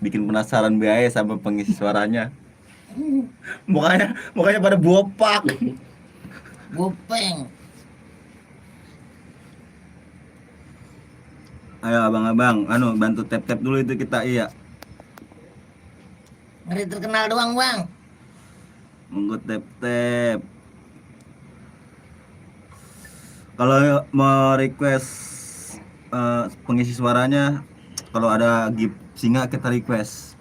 bikin penasaran biaya sama pengisi suaranya. Mukanya pada bopak. Gopeng. Ayo abang-abang, bantu tap-tap dulu itu kita, iya. Ngeri terkenal doang, Bang. Monggo tap-tap. Kalau mau request pengisi suaranya, kalau ada gift singa kita request.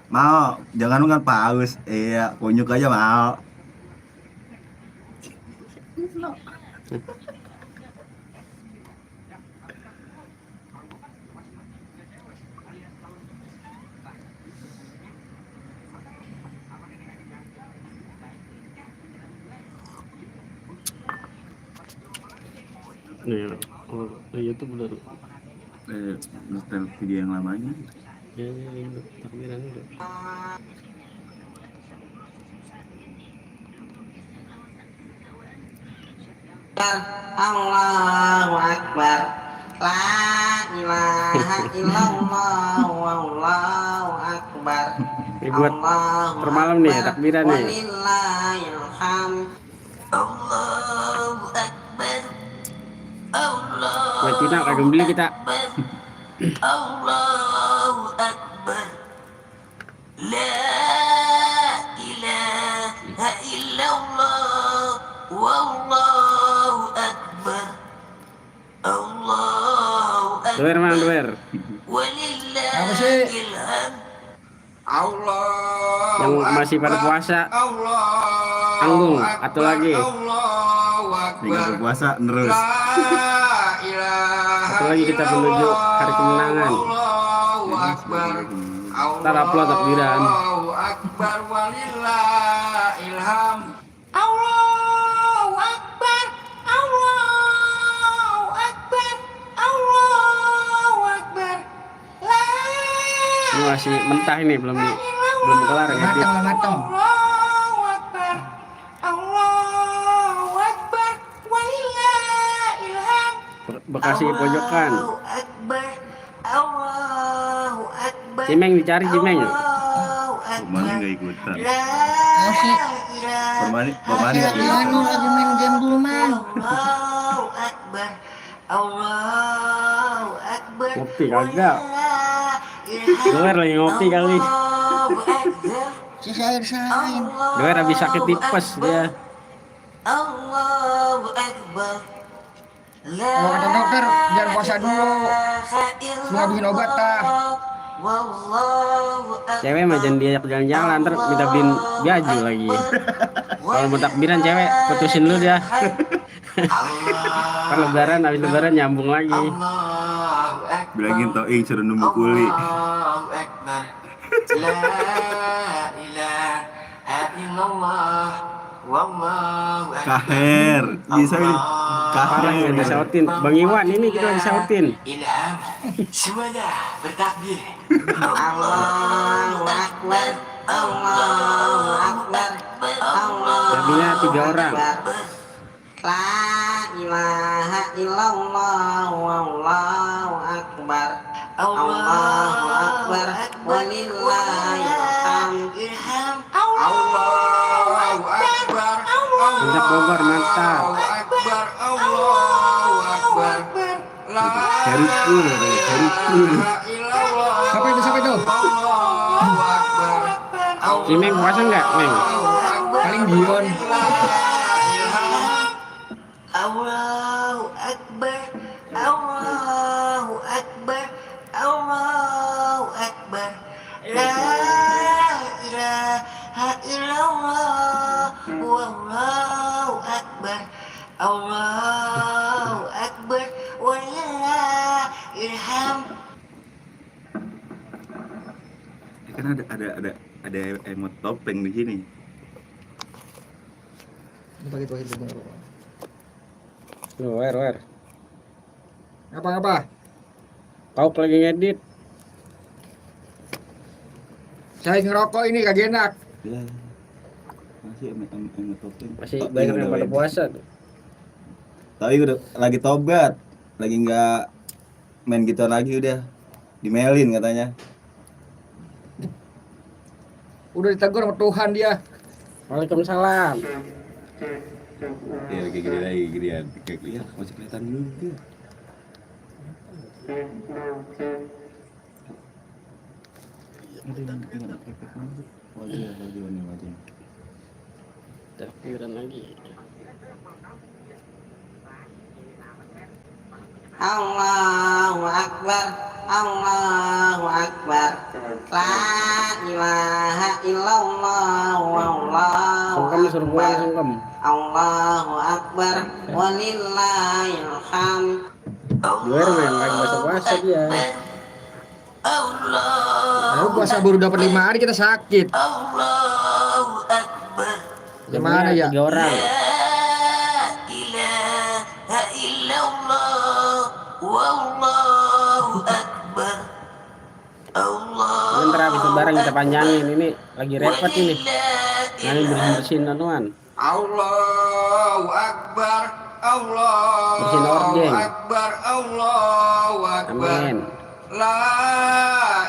Mau, jangan kan paus. Iya, kunyuk aja mau. Nih, oh, YouTube udah. Nonton video yang lamanya. Ya, ini takbiran udah. Allahu Akbar. La ilaha illallah. Wallahu Akbar. Ini buat per malam nih takbiran nih. Walillahil hamd. Allahu Akbar. Buat Cina kagak beli kita. Allahu Akbar. La ilaha illallah. Wallahu Akbar. Allahu Akbar. Doer mang doer. Apa sih? Allah. Yang masih pada puasa. Anggung atau lagi. Tinggal berpuasa terus. Atau lagi kita menuju hari kemenangan. Ntar upload takbiran. Allahu Akbar walillahil hamd. Allahu Akbar. Allahu Akbar. Allahu Akbar. Ini masih mentah ini belum kelar ya. Matang. Allahu Akbar. Allahu Akbar. Walillahil hamd. Bekasi pojokan. Allahu Akbar. Allahu Akbar. Cimeng dicari Cimeng. Allahu Pemani Akbar. nggak ikutan. La Pemani ilaha nggak ikutan. lagi main game dulu, Man. Allahu Akbar. Allahu Akbar. Ngopi kagak. Doer lagi ngopi kali. Sisa air sain. Doer habis sakit tipes dia. Allahu Akbar. Kalau kata dokter, jangan puasa dulu. Semua bikin obat tah. Cewek mah jangan diajak jalan-jalan, ntar minta beliin baju lagi. Kalau mau takbiran cewek putusin dulu dia. Kan lebaran, habis lebaran nyambung lagi. Bilangin Toing suruh nunggu kuli. Allahu Akbar. La ilaha illallah. Wallahu akbar. Kaher, bisa ini. Parah Kaher. nggak disautin. Bang Iwan ini kita disautin. Ilham. Semuanya bertakbir. Allahu Akbar. Allahu Akbar. Jadinya 3 orang. La ilaha illallah. Wallahu Akbar. Allahu Akbar. Walillahil hamd. Allahu Akbar. Mantap Bogor, mantap. Allahu Akbar. Very cool, very cool. Siapa itu? Cimeng puasa nggak, Meng? Paling Dion. Allahu Akbar. Allahu Akbar. Allahu Akbar. La ilaha illallah. Wallahu Akbar. Allahu Akbar. Walillahil hamd. Kan ada emot topeng di sini. Pakai itu. Loh, wer. Apa? Kau lagi ngedit. Saya ngerokok ini kagak enak. Ya. Masih ngetopin. Masih Oh, banyak iya, yang udah pada wajib. puasa tuh. Tapi udah lagi tobat. Lagi nggak main gitu lagi udah. Dimelin katanya. Udah ditegur sama Tuhan dia. Waalaikumsalam. Ya kayak gini lagi ginian. Kayak ya, masih kelihatan juga. Wajib. Takbiran lagi. Allahu Akbar, Allahu Akbar. La ilaha illallah, wallahu Sungkem suruh pulang akbar. sungkem. Allahu Akbar, walillahil hamd. Gue yang lagi puasa dia. Lalu puasa baru dapat 5 hari kita sakit. Allahu Akbar. Gimana ya? 3 orang. La ilaha illallah, wallahu akbar. Ini ntar habis lebaran kita panjangin. Ini lagi repot ini. Nanti bersihin anuan. Allahu Akbar, Bersihin ordeng. Akbar, Allahu Akbar. Amin. La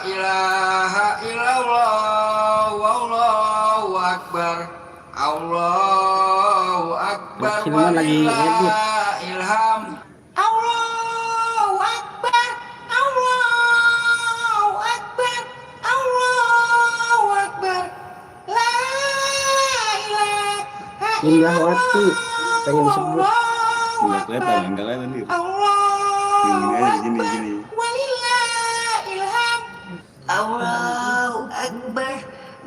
ilaha illallah, wallahu akbar. Allahu akbar. Silman lagi ngedit. Ilham. Allahu akbar, Allahu akbar, Allahu akbar. La ilaha Indah waktu pengen disebut. Enggak kelihatan dia. Gini. walillahil hamd. Allahu akbar,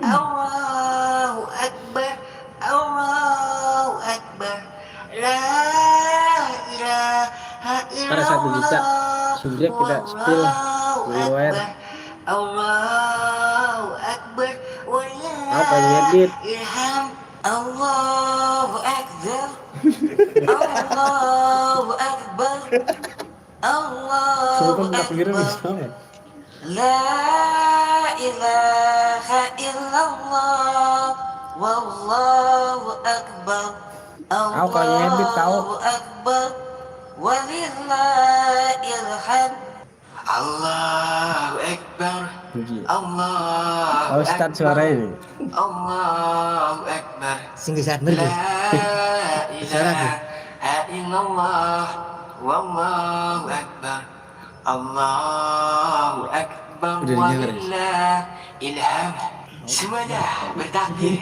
Allahu akbar, Allahu akbar. La ilaha Ntar 1 juta subscribe kita spill Allahu WR. akbar, Allahu akbar. Apa ngedit? Ilham. Allahu akbar, Allahu akbar, Allahu Sungkem takbiran akbar. bisa. La ilaha illallah, wallahu akbar. Tahu kalau ngedit, tahu. Allahu akbar, walillahil hamd. Allahu akbar, Allahu Oh, start suaranya nih. Allahu akbar. Singgi saat La ilaha illallah, wallahu akbar. Allahu akbar, walillahil hamd. Semuanya bertakbir.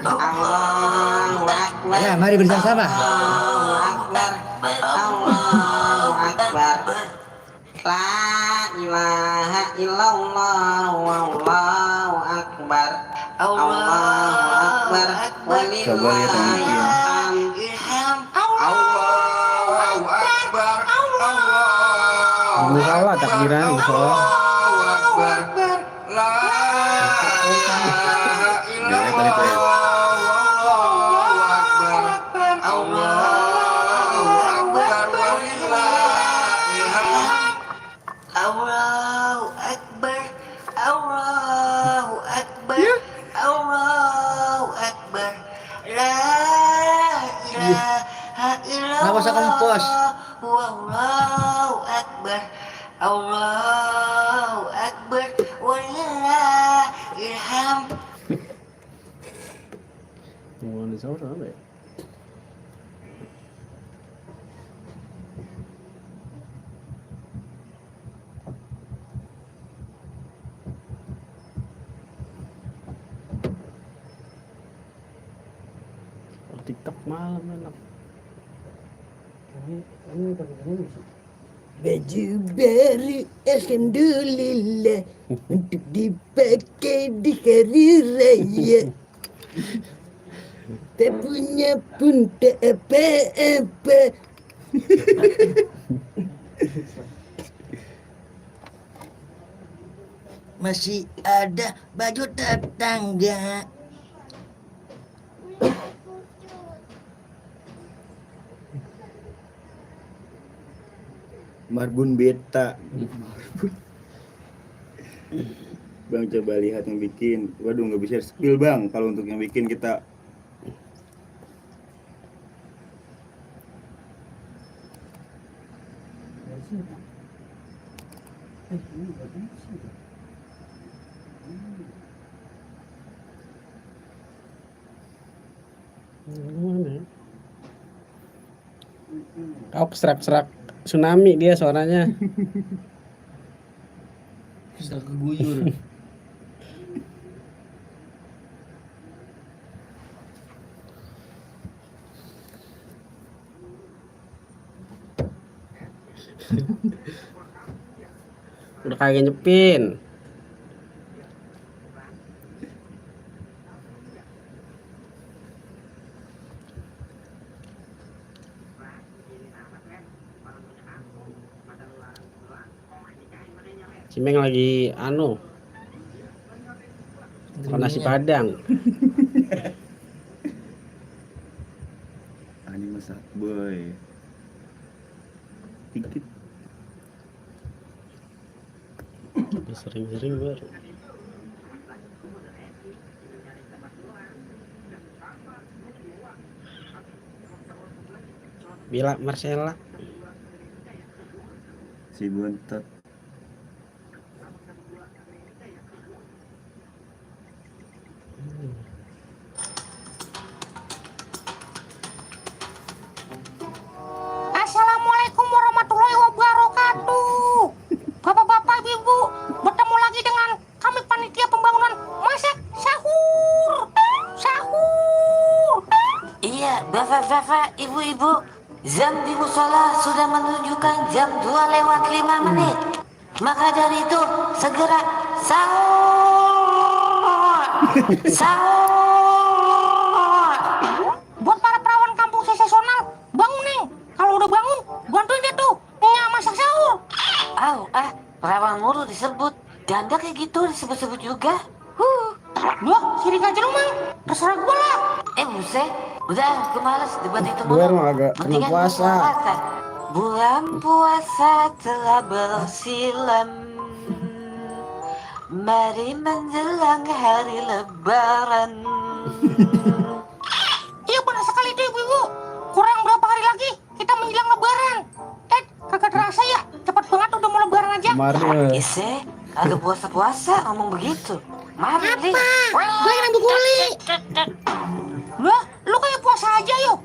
Allahu akbar. Ya, mari bersama-sama. Allahu akbar, Allahu akbar. La ilaha illallah, wallahu akbar. Allahu akbar, walillahil hamd. Allahu akbar. Musola takbiran musola. Allahu akbar. La ilaha illallah. Wallahu akbar. Allahu akbar. Walillahil hamd. Allahu akbar, Allahu akbar, Allahu akbar. La ilaha illallah. Nggak usah kompos. Wallahu akbar, Allahu akbar, walillahil hamd. Mau disahur apa ya? TikTok malam enak. Baju baru alhamdulillah untuk dipakai di hari raya. Tak punya pun tak apa-apa. Masih ada baju tetangga. Marbun beta. Bang coba lihat yang bikin. Waduh nggak bisa skill bang kalau untuk yang bikin kita. Kau serak-serak tsunami dia suaranya. Sudah keguyur. Udah kagak nyepin. Cimeng lagi makan nasi padang. Ini masak boy. Dikit. Sering-sering baru. Bila Marcella Si buntet. Assalamualaikum warahmatullahi wabarakatuh. Bapak-bapak, ibu, bertemu lagi dengan kami panitia pembangunan masak sahur. Sahur. Iya, bapak-bapak, ibu-ibu, jam di musola sudah menunjukkan jam 2:05. Maka dari itu segera sahur. Sahur. Buat para perawan kampung sensasional, bangun nih. Kalau udah bangun, bantuin dia tuh masak sahur. Perawan mulu disebut. Janda kayak gitu disebut-sebut juga. Loh, sirik aja lu, Mang. Terserah gua lah. Buset. Udah, gue males debat itu mulu. Gue mah agak kena Mendingan puasa. gua puasa. Bulan puasa telah bersilam. Mari menjelang hari lebaran. Iya benar sekali tuh ibu-ibu. Kurang berapa hari lagi kita menjelang lebaran. Kagak terasa ya. Cepat banget udah mau lebaran aja. kemarin. Ise, agak puasa-puasa ngomong begitu. Mari, Li. Gue yang nambah guli. Lah, lu kayak puasa aja yuk.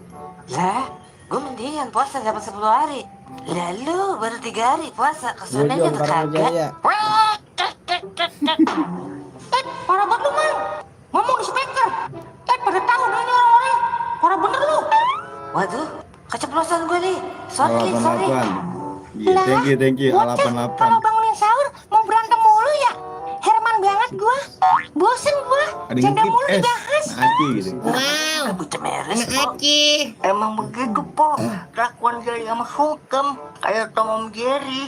Lah, gue mendingan puasa dapat 10 hari. Lalu baru 3 hari puasa. Kesananya Gojong tuh kagak. Barangajaya. Parah banget lu, Mang. Ngomong di speaker. Pada tahu nih ini orang-orang. Parah bener lu. Waduh, keceplosan gue nih. Sorry. 88. Iya, thank you. Bocah, 88. kalau bangunin sahur mau berantem mulu ya. Herman banget gua. Bosen gua. Ada Janda ngintip mulu es. dibahas. Aki gitu. Wow. Bocah meres, Anak Po. Aki. Emang begitu, Po. Kelakuan Jerry sama Sungkem. Kayak Tom sama Jerry.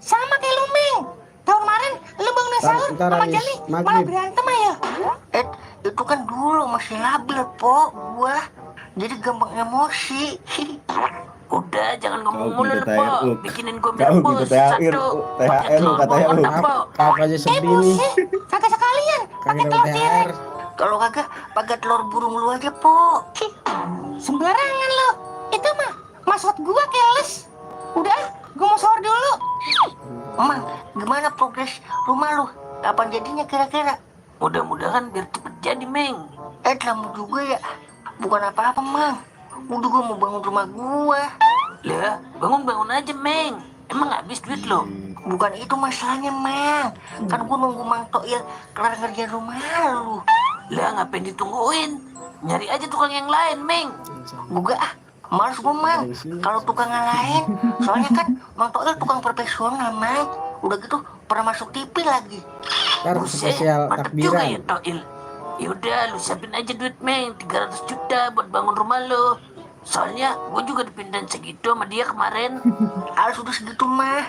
Sama kayak lu, Meng. Tahun kemarin lu bangunin sahur ntar sama habis Jali malah maghrib. berantem aja. Itu kan dulu masih labil, Po. Gua jadi gampang emosi. Udah, jangan ngomong Kau mulu, minta Po. THR, Bikinin gua Kau minta merebus THR, satu. THR, Pakai telur katanya lu. otak, Po. Kau aja sedih nih. buset. Kagak sekalian. Pakai Kagak telur dapat tirik. THR. Kalau kagak, pakai telur burung lu aja, Po. Sembarangan lo. Itu mah maksud gua keles. Udah, gua mau sahur dulu. Mang, gimana progres rumah lu? Kapan jadinya kira-kira? Mudah-mudahan biar cepet jadi, Meng. Lama juga ya. Bukan apa-apa, Mang. Udah gua mau bangun rumah gua. Lah, bangun-bangun aja, Meng. Emang habis duit lo? Bukan itu masalahnya, Mang. Kan gua nunggu Mang Toil kelar ngerjain rumah lu. Lah, ngapain ditungguin? Nyari aja tukang yang lain, Meng. Gua males gua, Mang. Kalau tukang yang lain, soalnya kan Mang Toil tukang profesional, Mang. Udah gitu pernah masuk TV lagi. Ntar spesial mantep juga ya, takbiran. Toil. Yaudah, lu siapin aja duit, Meng. 300 juta buat bangun rumah lu. Soalnya gue juga dipindahin segitu sama dia kemarin. Harus udah segitu, mah.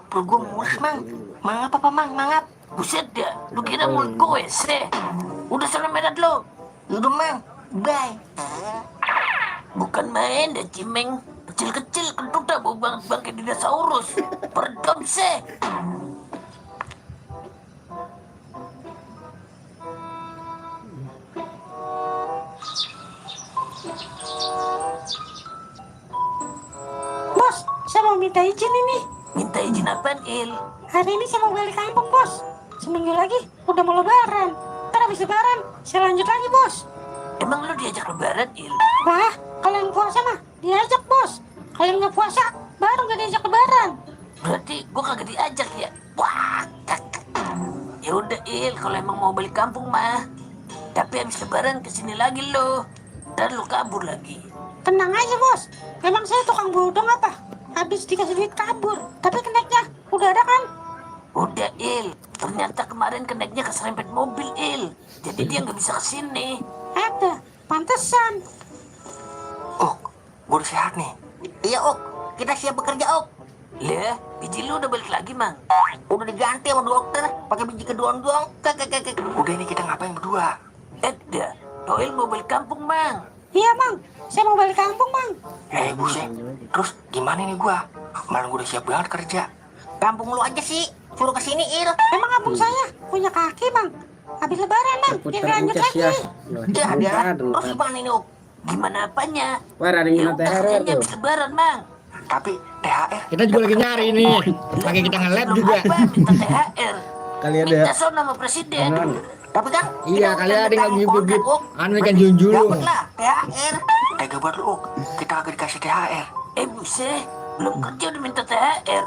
Perut gue mulus, Mang. Mangap apa, Mang? Mangap. Buset dah, lu kira mulut gue sih? Udah sana medat lo. Yaudah, Mang. Bye. Bukan main dah, Cimeng. Kecil-kecil kentut dah bau banget bangkai dinosaurus. Peredom sih. minta izin ini. Minta izin apaan, Il? Hari ini saya mau balik kampung, Bos. Seminggu lagi udah mau lebaran. Ntar habis lebaran, saya lanjut lagi, Bos. Emang lu diajak lebaran, Il? Wah, kalau yang puasa mah diajak, Bos. Kalau yang nggak puasa, baru nggak diajak lebaran. Berarti gua kagak diajak ya? Wah, ya udah, Il. Kalau emang mau balik kampung mah. Tapi habis lebaran kesini lagi lo. Ntar lu kabur lagi. Tenang aja, Bos. Emang saya tukang bodong apa? Habis dikasih duit kabur. Tapi keneknya udah ada kan? Udah, Il. Ternyata kemarin keneknya keserempet mobil, Il. Jadi dia nggak bisa kesini. Ada. Pantesan. Ok, gue udah sehat nih. Iya, Ok. Kita siap bekerja, Ok. Lah, biji lu udah balik lagi, Mang. Udah diganti sama dokter. Pakai biji kedua doang. Udah, ini kita ngapain berdua? Eda, Doel mau balik kampung, Mang. Iya, Mang. Saya mau balik kampung, Mang. Buset. Terus gimana nih gua? Malah gua udah siap banget kerja. Kampung lu aja sih. Suruh kesini, Il. Emang kampung saya punya kaki, Mang. Habis lebaran, Mang. Kita lanjut lagi. Ya, ada. Terus gimana ini, Ok? Gimana apanya? Wah, ada yang minta THR tuh. Habis lebaran, Mang. Tapi THR. Kita juga lagi nyari nih. Lagi kita nge-lab juga. Minta THR. Kali ada. Minta sono sama presiden. Tapi kan Iya, kali ada yang ngibut-ngibut. Anu ikan junjulung. Dapatlah THR. Tega banget lu, Ok. Kita agak dikasih THR. Buset, belum kerja udah minta THR.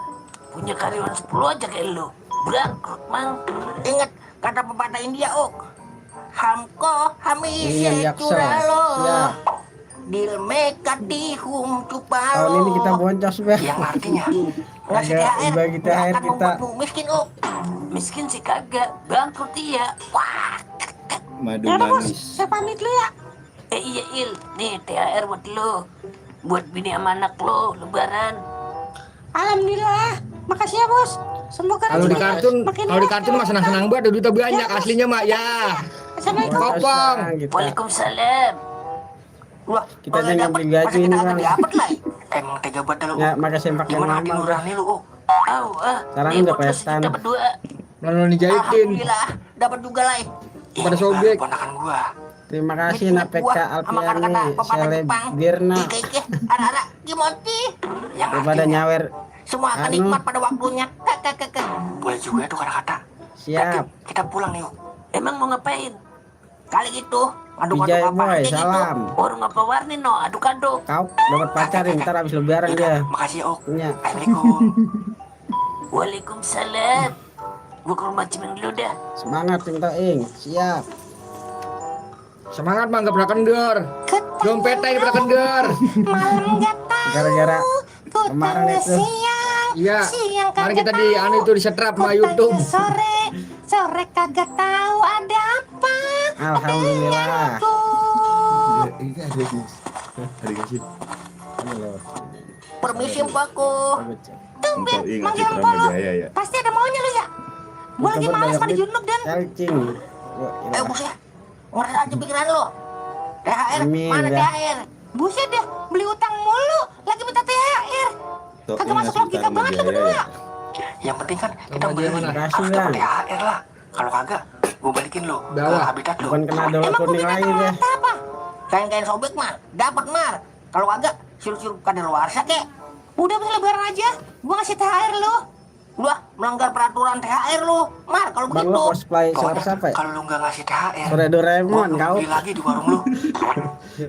Punya karyawan 10 aja kayak lu. Bangkrut, Mang. Ingat kata pepatah India, Ok. Hamko hamise Iya, Yaksa. curalo. Siap. Dilmekat dihum cupalo. Tahun ini kita boncos, Bang. Yang artinya Ngasih Kagak THR bagi THR nggak akan kita. membuatmu miskin, Ok. Miskin sih kagak, bangkrut iya. Wah. Madu Ya udah, Bos, manis. saya pamit lu ya. Iya, Il. Nih THR buat lu. Buat bini sama anak lu lebaran. Alhamdulillah. Makasih ya, Bos. Semoga kalau di rezeki kartun, makin kalau di banyak kartun ya. mah senang-senang banget, duitnya banyak Ya, Bos. aslinya mah ya. Assalamualaikum. Kopong. Kita. Waalaikumsalam. Wah, Kita aja nggak beli gaji kita ini, kagak Bang. diapet lah. Emang tega banget lu. Ya, pakai sempak yang Gimana hati lama, nurani lu, Ok? Sekarang nih udah buat lu petan. kita berdua. Lalu dijahitin. Alhamdulillah, dapat juga lah. Pada sobek. Ponakan gua. Terima kasih Napeka Alfiani, Selebirna. Ike, anak-anak Gimoti. Yang Daripada artinya, nyawer. Semua akan Anu. nikmat pada waktunya. boleh juga tuh kata-kata. Siap. Kita pulang nih, yuk. Emang mau ngapain? Kali gitu, aduk-aduk Vijay apa Boy, aja gitu. salam. Warung apa warni no, aduk-aduk. Kau dapat pacar ntar habis lebaran dia. Makasih, Ok. Iya. Assalamualaikum. Waalaikumsalam. Gua ke rumah Cimeng dulu dah. Semangat Cinta Ing. Siap. Semangat mah nggak pernah kendor. Dompetnya ini pernah kendor. Malam gak tahu. Gara-gara kemarin itu. Iya. Mari kita di anu itu di setrap sama YouTube. Sore kagak tahu ada apa. Alhamdulillah. Permisi Mpakku. Tumben Ingat manggil Citra Mpok lu. Majaya ya. Pasti ada maunya lu ya. Gua lagi males pada junuk dan. Elcing. Bos ya. Ngeres aja pikiran lu. THR, Amin, mana dah. THR? Buset deh, beli utang mulu, lagi minta THR. Kagak masuk logika banget lu berdua. Yang penting kan kita Coba beli dia mana? harus Kasih, dapat Bang. THR lah. Kalau kagak, gua balikin lo ke Bawah. habitat lo. Bukan kena dolar Emang gua kuning minta lagi deh. kata apa? Kain-kain sobek mah, dapat Mar. Kalau kagak, suruh-suruh kadaluarsa kek. Udah bisa lebaran aja, gua ngasih THR lu. Udah melanggar peraturan THR lu, Mar. Kalau Bang lo begitu, cosplay Pokoknya, suara siapa ya? kalau lu nggak ngasih THR, Sore gua Doraemon kau. beli lagi di warung lu.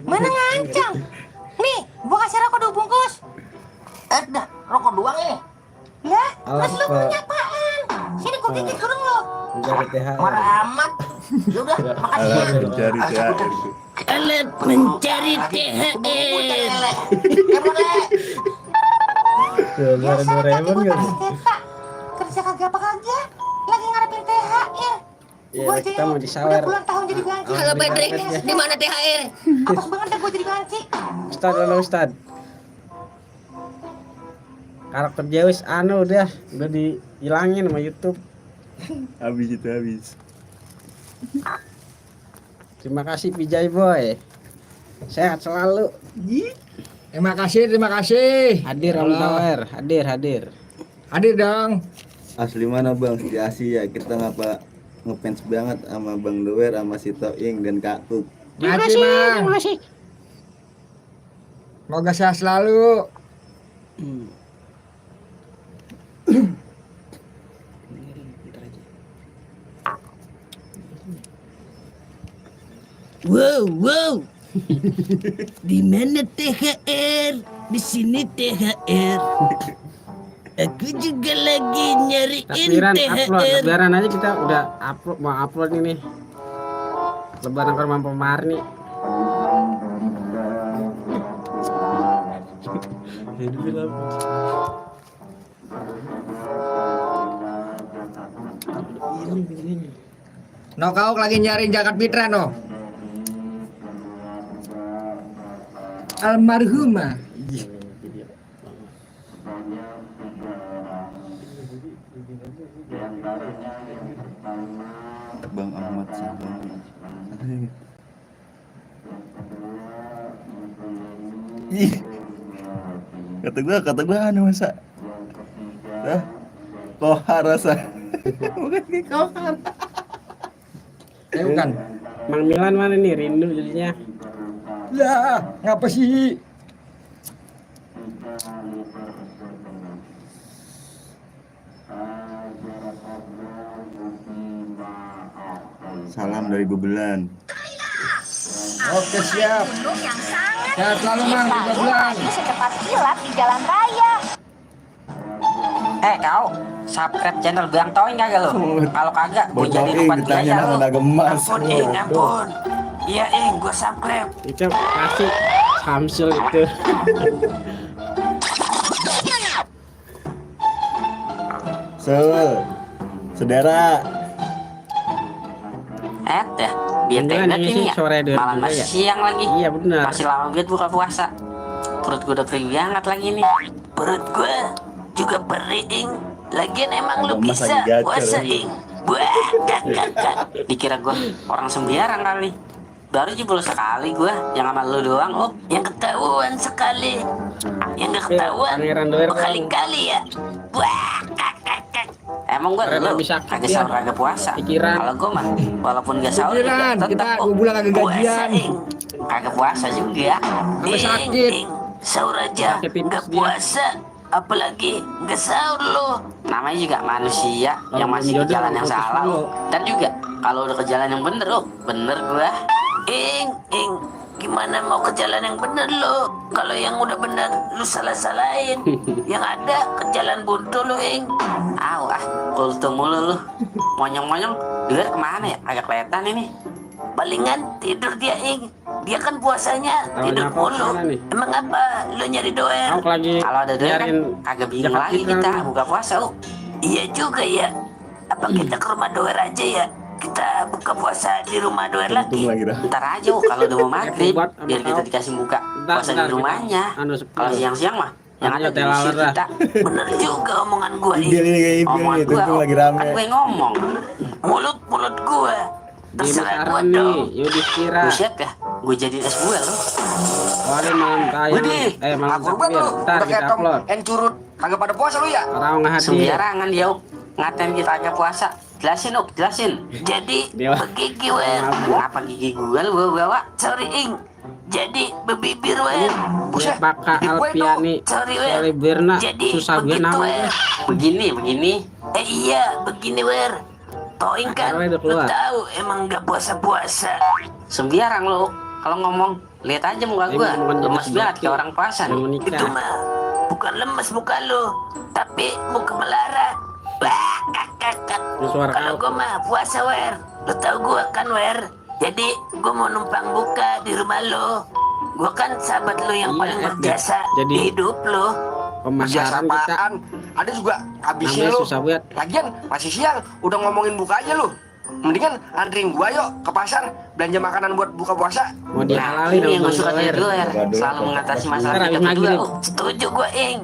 mana ngancang? Nih, gua kasih rokok 2 bungkus. Dah, rokok doang ini. Lah, Alas, mas lu Pak. punya apaan? Sini gua gigit kurung lu. Mencari THR. Marah amat. Yaudah, makasih ya. Mencari THR. Alat mencari THR. Sore Doraemon gue kan. kerja kagak apa kagak, lagi ngarepin THR. Iya, Gua kita aja mau disawer. udah bulan tahun jadi ganti. Halo, Patrick. Di mana THR? Apes banget dah gue jadi ganti. Ustad dulu Ustad. Karakter Zeus anu udah dihilangin sama YouTube. Habis itu habis. Terima kasih Vijay Boy. Sehat selalu. Terima kasih. Hadir Om Tower, hadir. Hadir dong. Asli mana Bang? Di Asia. Kita ngapa ngefans banget sama Bang Doer, sama si Toing dan Kak Tuk. Makasih, Bang. kasih. Semoga sehat selalu. Wow, wow. Di mana THR? Di sini THR. Aku juga lagi nyariin Takbiran upload, THR. lebaran aja kita udah upload, mau upload ini. Lebaran ke rumah Pemarni. No kau lagi nyariin Jagat Fitra no. Almarhumah. Bang Ahmad Ih, kata gua anu masa kohar rasa bukan kayak kohar. Bukan. Mang Milan mana nih, rindu jadinya. Lah, ngapa sih? Salam dari Bebelan. Oke, siap. Sehat selalu Mang, 3 bulan. Secepat kilat di jalan raya. Kau subscribe channel Bang Toing kagak lo? Kalau kagak, gue jadi Bocah tempat ditanya biaya nama lo. naga emas. Ampun. Iya gue subscribe. Itu pasti Samsul itu. Saudara. Ya, biar Jangan banget ini ini ya. sore dulu Malam juga masih ya? siang lagi. Iya benar. Masih lama banget buka puasa. Perut gue udah perih banget lagi nih. Perut gue juga perih, Ing. Lagian emang lu Abang Mas bisa lagi gacor, puasa, ya. Ing. Buah, kakak. Dikira gue orang sembiarang kali. Baru jebol sekali gue, yang sama lu doang. Oh, yang ketahuan sekali. Yang gak ketahuan Pangeran Doer doang. berkali-kali ya. Wah, kakak. Emang gue Karena lu bisa kagak ya. sahur kagak puasa. Pikiran. Kalau gue mah walaupun gak sahur Pikiran, juga tetep kita kok 2 bulan kagak puasa, gajian. Ing. Kagak puasa juga. Sampai sakit. Ing. Sahur aja Sakit tipes gak dia. puasa, apalagi gak sahur lo. Namanya juga manusia yang Kalau masih belum ke jalan jodoh, yang putus salah. dulu. Dan juga kalau udah ke jalan yang bener, bener gua. Ing, gimana mau ke jalan yang bener lo? Kalau yang udah bener lu salah-salahin. Yang ada ke jalan buntu lo, Ing. Kultum mulu lu. Monyong-monyong, dia kemana ya? Agak kelihatan ini. Palingan tidur dia, Ing. Dia kan puasanya Tahu tidur nyapa mulu. kemana nih? Emang apa? Lu nyari doer? Aku lagi Kalau ada doer kan nyariin kagak bingung Jagat lagi Fitra kita nih. buka puasa. Iya juga ya. Apa kita ke rumah doer aja ya? Kita buka puasa di rumah doer lagi. lagi dah. Ntar aja kalau udah mau maghrib Buat sama biar kita kau. dikasih buka Ntar, puasa ntar di rumahnya. kita anu sepuluh. Kalau siang-siang mah yang Anu ada hotel diusir lah. kita. Bener juga omongan gua Ibil ini kayak Ibil Omongan nih, tentu lagi rame. kan gue ngomong. Mulut gua terserah gua Dimas dong. nih, Yudhistira. Buset ya, gue jadiin es buah lo. Waduh malam tayang. Malam Kurban takbir. lu. Ntar Udah kita kayak tong upload. curut. Kagak pada puasa lu ya? Orang hadir. Sembarangan dia ngatain kita agak puasa. Jelasin. Jadi Dia- begigi wer. Apa gigi gua lu bawa? Sorry, Ing. Jadi bebibir wer. Buset, Baka Alpiani, Sorry, wer. Sally Birna, Jadi susah gue begitu, namanya. wer. Begini. Iya, begini wer. Toing kan, Acaranya udah lu keluar. tahu emang gak puasa-puasa. Sembiarang lu. Kalau ngomong, lihat aja muka Ini gua. bukan Lemes jenis banget baki. kayak orang puasa Yang nih. menikah. Itu mah bukan lemes muka lu, tapi muka melarat. Wah, kakak. Ini suara Kalau kau. gua mah puasa wer. Lu tahu gua kan wer. Jadi gua mau numpang buka di rumah lu. Gua kan sahabat lu yang Iya, paling Ed, berjasa jadi- di hidup lu. Pemasaran kita Apaan? Ada juga habisnya namanya lu. susah banget. Lagian masih siang, udah ngomongin buka aja lu. Mendingan anterin gua yuk ke pasar belanja makanan buat buka puasa. Mau dihalalin Ini yang sama gue suka Bang dari Toer. doer. Selalu mengatasi masalah Ntar kita habis berdua. maghrib. Setuju gue, Ing.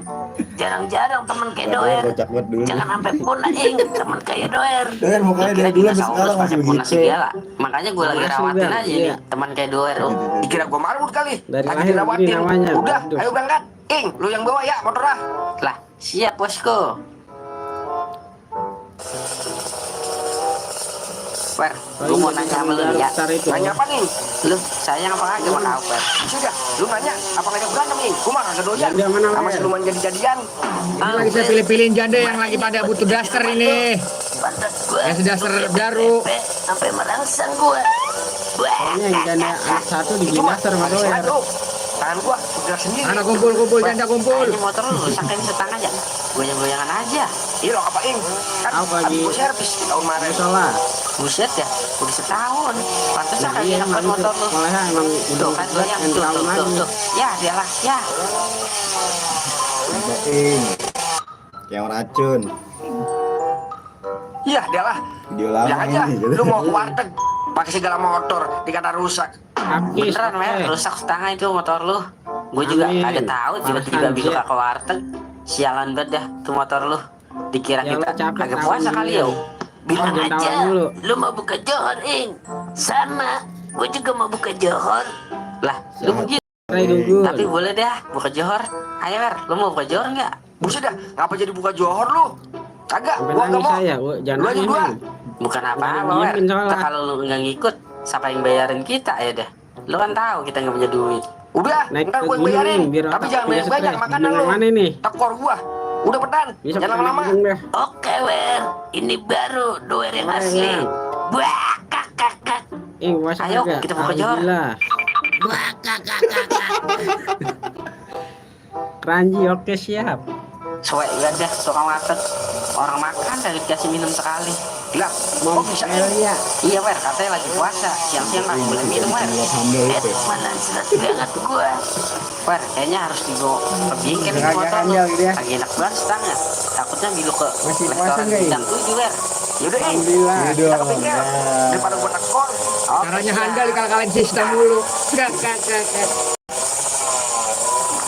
Jarang-jarang temen kayak doer. Kocak banget dulu. Jangan sampai punah, Ing. Temen kayak doer. Doer mukanya Dikira dari dulu kita sampai saus sekarang masih pakai punah begitu. segala. Makanya gue lagi Masih, rawatin Bang. aja Iya. nih teman kayak doer. Dikira gua marbut kali. Dari Lagi lahir dirawatin. begini namanya. Udah, Aduh. ayo berangkat. Ing, lu yang bawa ya motor ah. Lah, siap bosku. Wer, Oh, gue mau iya, nanya sama lu nih ya. besar itu. Nanya apa nih? Lu sayang apa kagak sama kau, Wer? Sudah, lu nanya apa ngajak berantem nih? Gue mah kagak doyan. Janda mana, Sama Wer? siluman jadi-jadian. Ini lagi saya pilih-pilihin janda yang lagi pada butuh daster ini. Pantat gua. Yang daster baru. Sampai merangsang gua. Wah. Ini yang janda anak satu di Cuma dasar sama ada doer. silat lu. Tangan gua bergerak sendiri. Anak kumpul janda kumpul. Ini motor lu rusak kayak setang aja. Goyang-goyangan aja. Iya lo apa ing? Kan Apa habis lagi? gue servis di tahun kemarin. Salah. Buset ya, udah setahun. Pantesan kagak Iya, enak emang banget itu. motor lu. Olehnya emang udah Tuh kan goyang yang tuh, tahun tuh, lagi. tuh. Ya, dialah, ya. Ing. Yang racun. Iya, dia lah. Video lama Bilang aja, ini, gitu. lu mau ke warteg pakai segala motor dikata rusak. Habis. Beneran, Mer, rusak setengah itu motor lu. Gue juga Amin. kagak tahu tiba-tiba Anjir. bisa ke warteg. Sialan banget dah tuh motor lu. Dikira Ya, kita lu capek kagak tahu puasa dulu. kali ya. Bilang jangan aja, tahu dulu. lu mau buka johor, Ing. Sama, gue juga mau buka johor. Lah, lu begitu. Ray dulu. Tapi boleh dah buka johor. Ayo, Mer, lu mau buka johor nggak? Buset dah, ngapa jadi buka johor lu? Kagak, Sampai gua gak nangis mau. saya, jangan Lu aja nangis. dua. Bukan apa-apa, Jangan Mer. diemin soalnya. Ntar kalau lu nggak ngikut, siapa yang bayarin kita ya dah. Lu kan tahu kita nggak punya duit. Udah, Naik ntar ke gue gunung, bayarin. biar Tapi otak jangan punya banyak-banyak stres. makanan Gunung lu. mana nih? Tekor gua. Udah pedan, Bisa jangan lama-lama. Oke, Wer. Ini baru doer yang Boleh, asli. Wer. Wah, kakak. Puasa Ayo, kagak? kita buka johor. Alhamdulillah. Wah, kakak. Keranji, oke siap. Soek banget dah, tukang warteg. Orang makan kagak dikasih minum sekali. Lah, Mau kok bisa ya? Iya, Wer, katanya lagi puasa. Siang-siang nggak boleh minum, Wer. Mana serat banget gua. Wer, kayaknya harus dibawa ke bengkel nih Agak motor lu. ganjal gitu ya. Lagi enak banget setengah. Takutnya ngilu ke Masih puasa restoran nggak, bintang 7, Wer. Yaudah, Ing. Alhamdulillah. Kita ke bengkel. Daripada gua tekor. Caranya handal kalau-kalain sistem dulu. Gak.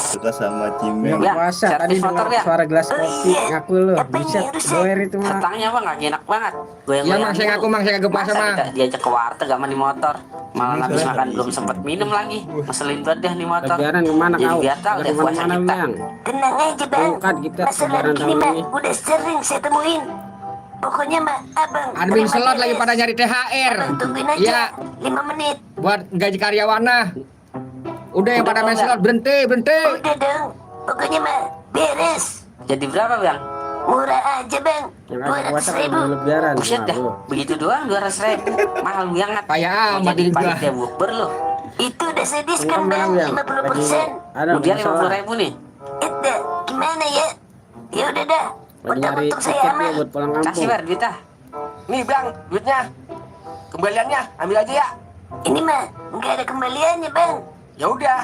Suka sama Cimeng. Ya, Puasa tadi servis motor dengar ya. suara gelas kopi. Ngaku lu. Buset, doer itu mah. Setangnya apa nggak enak banget. Iya, Mang, saya ngaku, Mang, saya kagak puasa, Masa Mang. kita diajak ke warteg sama di motor. Malah habis makan belum sempat minum lagi. Ngeselin banget deh nih motor. Lebaran kemana Jadi kau? gatal deh puasa Kemana-mana kita. Bang? Tenang aja bang. Bukan kita Masalah lebaran begini tahun mah ini. udah sering saya temuin. Pokoknya mah abang. Admin terima slot beres. lagi pada nyari THR. Abang tungguin aja Iya, 5 menit. buat gaji karyawannya. Udah yang Udah, pada main Bang, slot berhenti. Udah dong. Pokoknya mah beres. Jadi berapa, Bang? Murah aja bang. Yang ada puasa 200.000. kalau lebaran. Buset dah. Ngaku. Begitu doang 200.000. Mahal banget. Payah Mau amat jadi ini gua. panitia bukber lu. Itu udah saya Ini diskon kan bang. Bang, 50%. Ada Kemudian masalah. 50.000 nih. Itu gimana ya? Ya udah dah. Lagi nyari Untung saya tiket aman. dia buat pulang Kasih, kampung. Wer, duitnya. Nih, Bang, duitnya. Kembaliannya ambil aja ya. Ini mah nggak ada kembaliannya bang. Ya udah,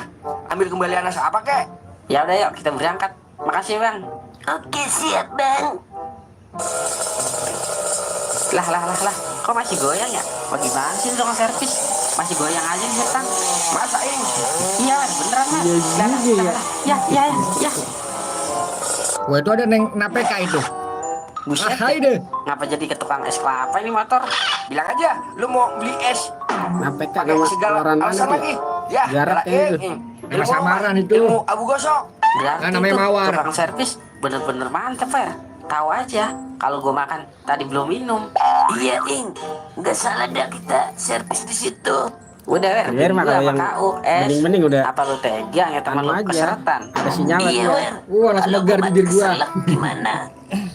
ambil kembalian apa kek? Ya udah, yuk kita berangkat. Makasih, Bang. Oke siap bang. Lah. Kok masih goyang ya? Bagaimana sih tukang servis? Masih goyang aja nih, Bang. Masa Ing? Iya, Wer, beneran, Wer. Iya juga ya. Ya. Wah, itu ada neng NPK itu. Buset. Hai deh. Ngapa jadi ke tukang es kelapa ini motor? Bilang aja, lu mau beli es. Napek kan Pakai nama segala keluaran mana alasan tuh? lagi. Ya, Jarak elah, kayaknya Ing. Ada samaran itu. Ilmu abu gosok. Berarti Nah, namanya tuh mawar. tukang servis bener-bener mantep, Wer. Tahu aja kalau gua makan tadi belum minum. Iya ing. Nggak salah dah kita servis di situ. Udah, Wer. Biar mah kalau yang bening-bening udah Apa lu tega ya teman anu lu aja. keseretan? Ada sinyal Iya dia. wer. Wah, langsung Kalau megar gua bibir mati gua. selek gimana?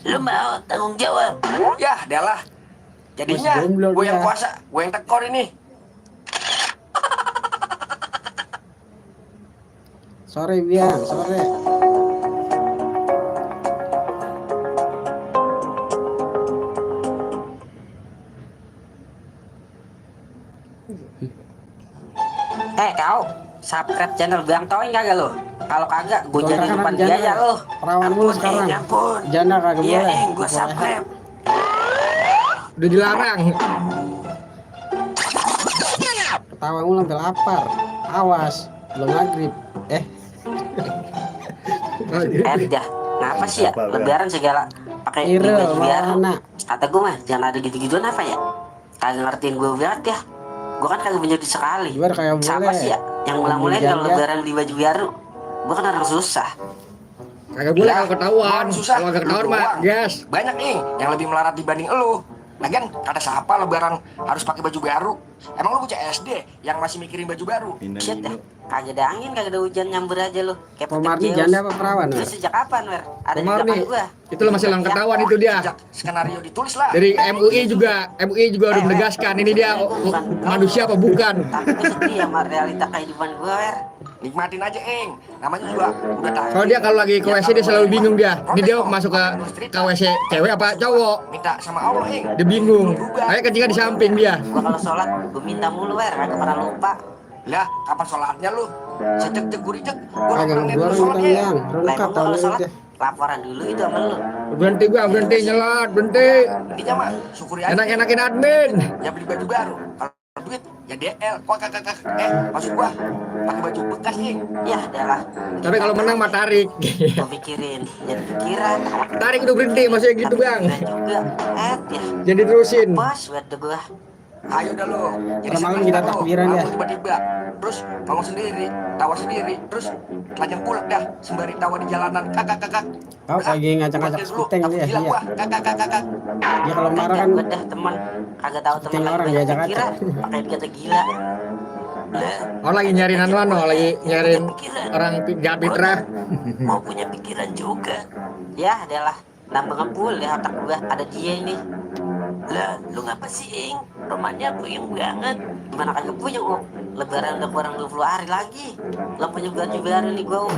Lu mau tanggung jawab? Ya, dia lah. Jadinya Masih jomblo gue yang dia. puasa, gue yang tekor ini. Sore biar, sore. Kau subscribe channel Bang Toing kagak lu? Kalau kagak, gue jadi Kontrakan depan janda. biaya lu. Perawan mulu sekarang. Ampun. Janda kagak Iya boleh. ing. Gua Boleh. subscribe. Udah dilarang. Ketawa mulu sampai lapar. Awas, belum maghrib. Dah, ngapa sih ya? Apa, Bang? Lebaran segala pakai Irel, baju biru. mana? Kata gue mah jangan ada gitu-gituan apa ya? Kagak ngertiin gue banget ya. Gue kan kagak punya duit sekali. Gimana kayak Siapa boleh? sih ya yang mulai-mulai kalau Janda. lebaran beli baju baru? Gue kan orang susah. Kagak boleh kalau ketahuan. Susah. Kalau kagak ketahuan Lu mah doang. gas. Banyak nih yang lebih melarat dibanding elu. Lagian kata siapa lebaran harus pakai baju baru? Emang lu bocah SD yang masih mikirin baju baru? Pindah Shit dulu. dah. Kagak ada angin, kagak ada hujan, nyamber aja lu. Kayak Pemarni petir janda Zeus. apa perawan, Lu Wer? sejak kapan, Wer? Ada di Pemarni. belakang gua. Itu lo masih lang ketahuan itu dia. Sejak skenario ditulis lah. Dari MUI juga udah menegaskan ini dia manusia apa bukan. Tapi gua sedih sama realita kehidupan gua, Wer. Nikmatin aja, Eng. Namanya juga udah tahu. Kalau dia kalau lagi ke WC dia selalu bingung dia. Ini dia masuk ke WC cewek apa cowok? Minta sama Allah, Eng. Dia bingung. Kayak kencingnya di samping dia. Gua kalau sholat, gua minta mulu, Wer. Kagak pernah lupa. Lah, kapan sholatnya lu? Sejek-jek guricek. Gua Kagak pernah gua sholat, orang Eng. yang Lah, rengkap emang gua tahun kalau ini sholat, dia. laporan dulu itu sama lu. Berhenti gua, berhenti nyelat, berhenti. Intinya mah syukuri aja. Enak-enakin admin. Ya beli baju baru. Kalau duit ya DL. Kakak. Maksud gua pakai baju bekas, Eng. Ya, adalah. Tapi kalau menang mah tarik. Gua pikirin, jadi pikiran. Tarik udah berhenti, maksudnya gitu bang. Pikiran juga. Ya. Jadi terusin. Pas buat gua. Ayo dah lo. Jadi Ntar malam seneng kita dah lo. takbiran ya. Bangun tiba-tiba. Terus bangun sendiri, tawa sendiri, terus telanjang pulak dah sembari tawa di jalanan. Kakak. Kau lagi ngacak-ngacak sekuteng dia, Gila iya. gua. Kakak. Dia kalau marah kan Gua dah teman kagak tahu teman Ting lagi orang banyak diajak pikiran, acak. pakai kata gila. Lah, Oh lagi nyariin anuan no, lagi nyariin orang jahat mitra. mau punya pikiran juga. Ya, adalah nambah ngebul di otak gua ada dia ini. Lah, lu ngapa sih, Ing? Romannya puyeng banget. Gimana kagak puyeng, Oh? Lebaran udah kurang 20 hari lagi. Lo punya baju baru nih gua, Oh.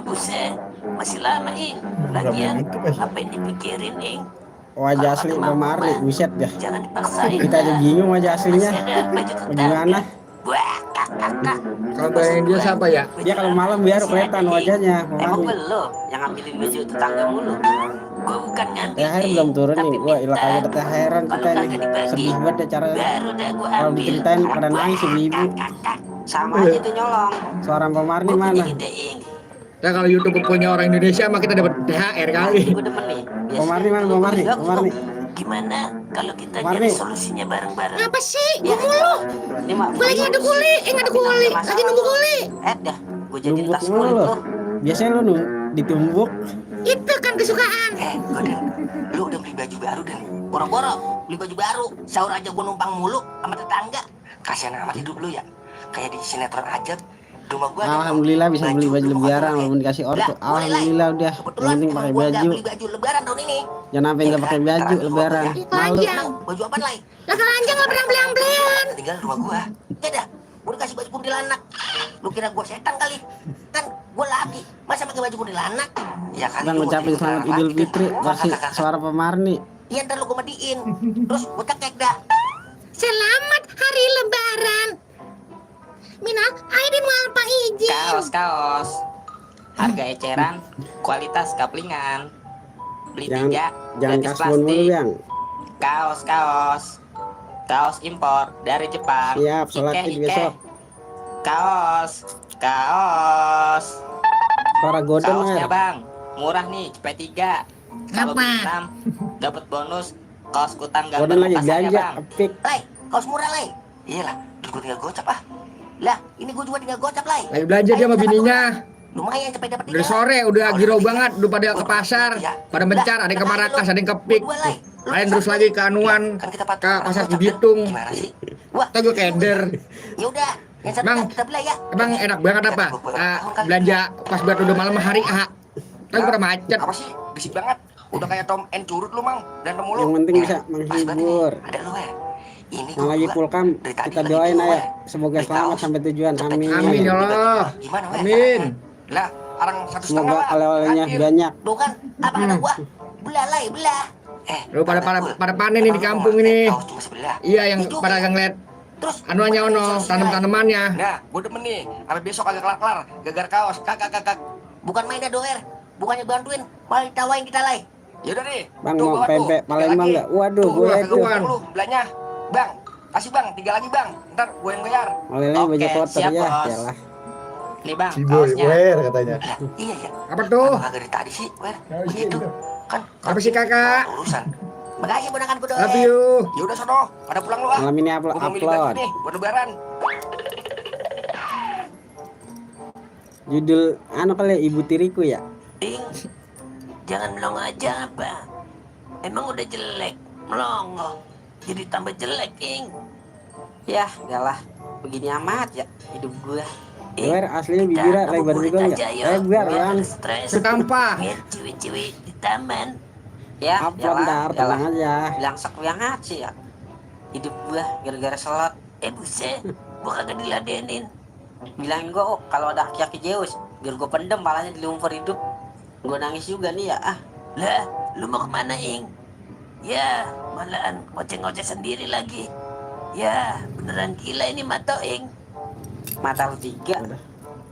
Buset, masih lama, Ing. Lagian, apa yang dipikirin, Ing? wajah asli Pemarni, buset dah. Jangan dipaksain. Kita aja bingung wajah aslinya. Masih ada baju Bagaimana? Wah, kakak. Kalau bayangin dia siapa ya? Dia kalau malam biar kelihatan wajahnya Emang Pemarni. belum yang ngambilin baju tetangga mulu. Gua bukan ngambil. THR belum turun nih, gua ilah kagak ada THR-an kita Kalau nih. kagak dibagi, Sedih banget deh caranya. baru dah gua Kalau ambil. diceritain pada nangis ibu-ibu. Sama aja tuh nyolong. Suara Pemarni Gua mana? punya ide, Ing. Ya kalau YouTube punya orang Indonesia mah kita dapat THR kali. Gua demen nih. Pemarni mana, Pemarni? Pemarni. Gimana kalau kita Pemarni. cari solusinya bareng-bareng? Apa sih? Ya, mulu. Ini mah. Gue lagi adu guli, adu guli, lagi nunggu guli. Dah, gua jadi Numbuk tas mulu kulit lo. tuh. Biasanya lu ditumbuk. Itu kan kesukaan. Goden, lu udah beli baju baru dan Boro-boro beli baju baru, sahur aja gua numpang mulu sama tetangga. kasihan amat hidup lu ya. Kayak di sinetron aja. Di rumah gua ada Alhamdulillah bisa beli baju di rumah lebaran gua walaupun dikasih ortu. Lah, boleh lah. Alhamdulillah udah. Kebetulan Yang penting pakai gua nggak baju. beli baju lebaran tahun ini. Jangan sampai nggak pakai baju lebaran. Malu. Telanjang. Baju apa lagi? Lah telanjang nggak pernah belang-belang. tinggal di rumah gua. Ya dah, gua dikasih baju kuntilanak. Lu kira gua setan kali? Kan gua laki, masa pakai baju kuntilanak? Ya kan Bang lu ngucapin mau selamat jadi Idul laki, Fitri kan? versi Kakak. suara Pemarni. Iya ntar lu gua madiin. Terus gua cekek dah. Selamat hari lebaran. Minal aidin wal faizin. Kaos. Harga eceran, kualitas kaplingan. Beli Jangan 3, jangan gratis kasbon mulu, plastik. Bang. Kaos impor dari Jepang. Siap, sholat Id besok. Kaos. Suara godon Kaosnya Wer. bang, murah nih, cepet 3. Kalau Apa? beli 6, dapat bonus kaos kutang Godon gambar lagi pasarnya ganja, bang. epic. Lai, kaos murah lai. Iyalah, terus gua tinggal gocap ah. Lah, ini gua juga tinggal gocap lai. Lagi belanja dia sama bininya. Lumayan cepet dapat Udah sore, udah giro banget, udah pada ke pasar, pada mencar, ada yang ke Marrakas, ada yang ke Pik. Lain terus lagi ke Anuan, Kan kita ke pasar gocap, Cibitung. Gimana sih? Wah, Atau gue keder. ya udah. Yang satu Bang. kita beli ya. Emang enak banget apa? Belanja pas buat udah malam hari A. Tapi pada macet. Apa sih? Berisik banget. Udah kayak Tom and Curut lu, Mang. Dan temu lu. Yang penting bisa Pas banget nih. menghibur. Ada lu ya. Ini Yang lagi gua pulkam dari tadi kita lagi doain gua, aja semoga beli selamat kaos. sampai tujuan. Amin. Amin ya Allah. Gimana, Weh? Amin. Lah, orang 1,5 Semoga lah. oleh-olehnya Hadir. banyak. Tuh kan, apa kata gua? Belah lai, belah. Lu pada panen nih di kampung ini. Kaos cuma sebelah. Iya yang pada ngeliat Terus anuannya ono, tanam-tanamannya. Nah, gua demen nih. Sampai besok agak kelar-kelar. Gagar kaos. Kakak. bukan main dah doer. Bukannya bantuin, malah ditawain kita lai. Yaudah deh. Bang Tuh, mau bawa tuh. pempek Tiga Palembang lagi. nggak? Waduh, Tuh, gue gua itu. kagak lu belanja. Bang, kasih bang, 3 lagi bang. Ntar gue yang bayar. Oleh-oleh baju Oke, kotor siap, ya. Bos. Yalah. Nih bang, Ciboy, kaosnya. wer katanya. Lah, iya ya. Apa tuh? Apa kagak dari tadi sih, Wer? Begitu. Kan Apa sih kakak? urusan. Makasih ponakanku doer. Love you. Ya udah sono, pada pulang lu ah. Malam ini Gua mau milih baju upload. nih buat lebaran. Judul anu kali ya, Ibu Tiriku ya. Ing, jangan melongo aja apa? Emang udah jelek, melongo. jadi tambah jelek, Ing. Ya, galah. Begini amat ya hidup gua. Wer aslinya bibirnya lebar juga enggak? Lebar yang Stres. Sampah. Ngeliat ciwi-ciwi di taman. Ya, upload dar, tenang aja. Bilang sekwiangat sih ya. Hidup gua gara-gara selot. Buset, gua kagak diladenin. Bilangin gua, oh, kalau ada aki-aki Zeus, biar gua pendem palanya di lumpur hidup. Gua nangis juga nih ya. Ah, Lah, lu mau kemana, Ing? Ya, malahan ngoceh-ngoceh sendiri lagi. Ya, beneran gila ini Mato, Ing. mata lu 3.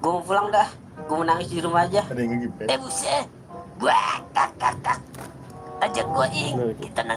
Gua mau pulang dah. Gua mau nangis di rumah aja. Ada yang ngegipet. Buset, buah, kak. Ajak gua, Ing. Kita